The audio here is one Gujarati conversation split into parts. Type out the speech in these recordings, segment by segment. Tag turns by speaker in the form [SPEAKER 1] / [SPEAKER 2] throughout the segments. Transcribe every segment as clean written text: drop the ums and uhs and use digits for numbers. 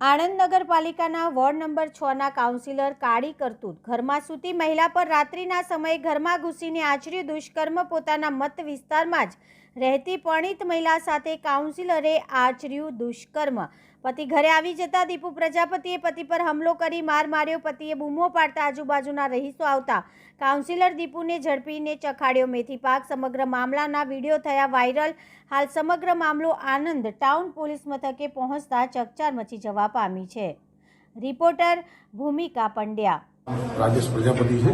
[SPEAKER 1] આણંદ નગરપાલિકાના વોર્ડ નંબર 6ના કાઉન્સિલર કાળી કરતૂત ઘરમાં સૂતી મહિલા પર રાત્રિના સમયે ઘરમાં ઘૂસીને આચર્યું દુષ્કર્મ। પોતાના મત વિસ્તારમાં જ રહેતી પરણિત મહિલા સાથે કાઉન્સિલરે આચર્યું દુષ્કર્મ। પતિ ઘરે આવી જતા દીપુ પ્રજાપતિએ પતિ પર હુમલો કરી માર માર્યો। પતિએ બૂમો પાડતા આજુબાજુના રહીશો આવતા કાઉન્સિલર દીપુને ઝડપીને ચખાડ્યો મેથી પાક। સમગ્ર મામલાના વિડીયો થયા વાયરલ। હાલ સમગ્ર મામલો આણંદ ટાઉન પોલીસ મથકે પહોંચતા ચકચાર મચી જવા પામી છે। રિપોર્ટર ભૂમિકા પંડ્યા।
[SPEAKER 2] રાજેશ પ્રજાપતિ છે।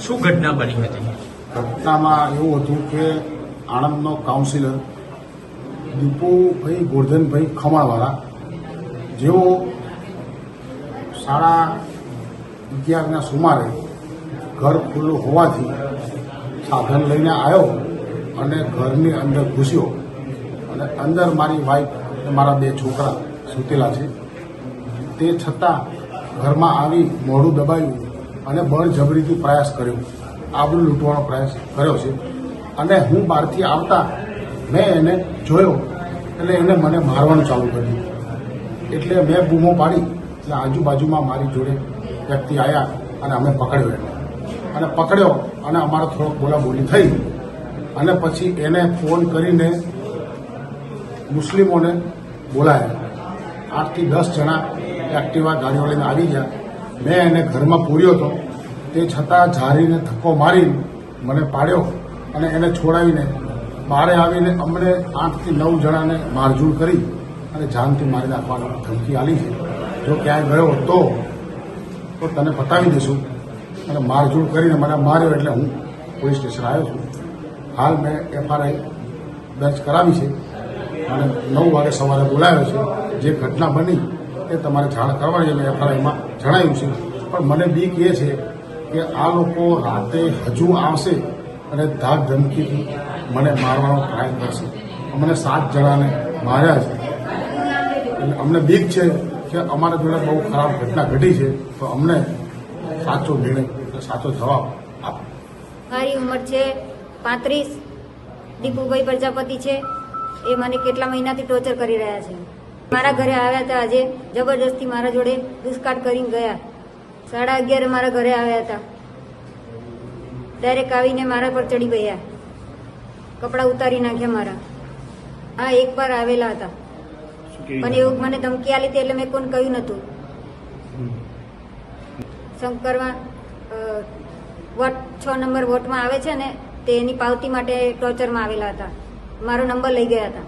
[SPEAKER 3] શું ઘટના બની હતી?
[SPEAKER 2] ઘટનામાં એવું હતું કે આણંદનો કાઉન્સિલર દીપુભાઈ ગોરધનભાઈ ખમાણવાળા જેઓ 11:30ના સુમારે ઘર ખુલ્લું હોવાથી સાધન લઈને આવ્યો અને ઘરની અંદર ઘૂસ્યો અને અંદર મારી વાઈફ અને મારા 2 છોકરા સૂતેલા છે। તે છતાં ઘરમાં આવી મોઢું દબાવ્યું અને બળજબરીથી પ્રયાસ કર્યો, આબરૂ લૂંટવાનો પ્રયાસ કર્યો છે। અને હું બહારથી આવતા મેં એને જોયો એટલે એને મને મારવાનું ચાલુ કર્યું। એટલે મેં બૂમો પાડી એટલે આજુબાજુમાં મારી જોડે વ્યક્તિ આવ્યા અને અમે પકડ્યો એને પકડ્યો અને અમારે થોડોક બોલાબોલી થઈ અને પછી એને ફોન કરીને મુસ્લિમોને બોલાયા। 8 થી 10 જણા એક્ટિવા ગાડીઓ લઈને આવી ગયા। મેં એને ઘરમાં પૂર્યો હતો, તે છતાં ઝારીને ધક્કો મારીને મને પાડ્યો અને એને છોડાવીને બહાર આવીને અમને 8 થી 9 જણાને મારઝૂડ કરી અને જાનથી મારી નાખવાની ધમકી આપી છે। જો ક્યાંય ગયો તો તને બતાવી દઈશું અને મારઝૂડ કરીને મને માર્યો એટલે હું પોલીસ સ્ટેશન આવ્યો છું। હાલ મેં FRI દર્જ કરાવી છે અને 9 વાગે સવારે બોલાવ્યો છે। જે ઘટના બની એ તમારે જાણ કરવાની મેં FRIમાં જણાવ્યું છે। પણ મને બીક એ છે કે આ લોકો રાતે હજુ આવશે અને ધાક ધમકીથી મને મારવાનો ટ્રાય કરશે। અમને 7 જણાને માર્યા છે એટલે અમને બીક છે કે અમારા જોડે બહુ ખરાબ ઘટના ઘટી છે, તો અમને સાચો નિર્ણય સાચો જવાબ આપો।
[SPEAKER 4] મારી ઉંમર છે 35। દીપુભાઈ પ્રજાપતિ છે, એ મને કેટલા મહિનાથી ટોર્ચર કરી રહ્યા છે। મારા ઘરે આવ્યા હતા, આજે જબરદસ્તી મારા જોડે દુષ્કાળ કરીને ગયા। 11:30 મારા ઘરે આવ્યા હતા, ડાયરેક્ટ આવીને મારા પર ચડી ગયા, કપડાં ઉતારી નાખ્યા મારા। હા, એક વાર આવેલા હતા પણ એવું મને ધમકી આલી હતી એટલે મેં કોઈને કહ્યું નહોતું। શંકરમાં વોટ 6 નંબર વોટમાં આવે છે ને, તે એની પાવતી માટે ટોર્ચરમાં આવેલા હતા। મારો નંબર લઈ ગયા હતા,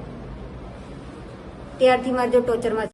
[SPEAKER 4] ત્યારથી મારે જો ટોર્ચરમાં